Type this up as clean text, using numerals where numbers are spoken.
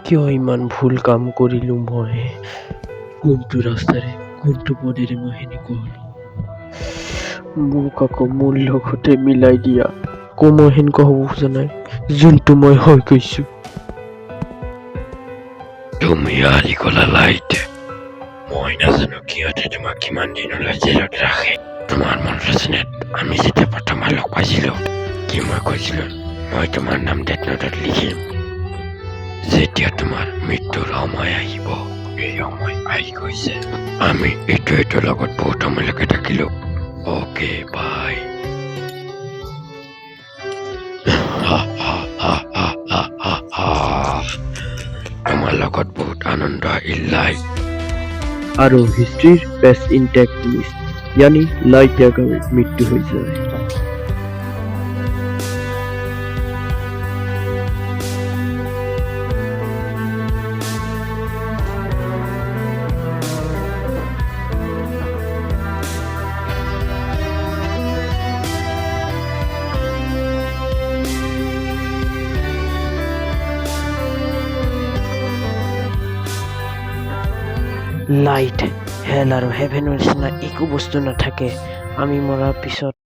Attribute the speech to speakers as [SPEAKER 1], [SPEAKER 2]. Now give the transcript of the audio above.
[SPEAKER 1] কিয় ইমান ভুল কাম কৰিলোঁ মই? কোনটো ৰাস্তাৰে কোনটো পথেৰে মই সেনেকুৱা হ'লো? মোক আকৌ মোৰ লগতে মিলাই দিয়া। আকৌ মই সেনেকুৱা হ'ব খোজা নাই, যোনটো মই হৈ গৈছো। তুমি আহি গ'লা লাইট। মই নাজানো সিহঁতে তোমাক কিমান দিনলৈ জেলত ৰাখে। তোমাৰ মনত আছেনে আমি যেতিয়া প্ৰথম লগ পাইছিলো, কি মই কৈছিলো মই তোমাৰ নাম ডেথ নোটত লিখিম। যেতিয়া তোমাৰ মৃত্যুৰ সময় আহিব, এই সময় আহি গৈছে। আমি এইটোৰ লগত বহুত সময়লৈকে থাকিলো। Okay bye. তোমাৰ লগত বহুত আনন্দ আহিল আৰু হিষ্ট্ৰীৰ বেষ্ট ইনটেক্ট লিষ্ট, यानी লাইট ইয়াগাৰৰ মৃত্যু হৈ যায়। লাইট, হেল আৰু হেভেনৰ নিচিনা একো বস্তু নাথাকে। আমি মৰাৰ পিছত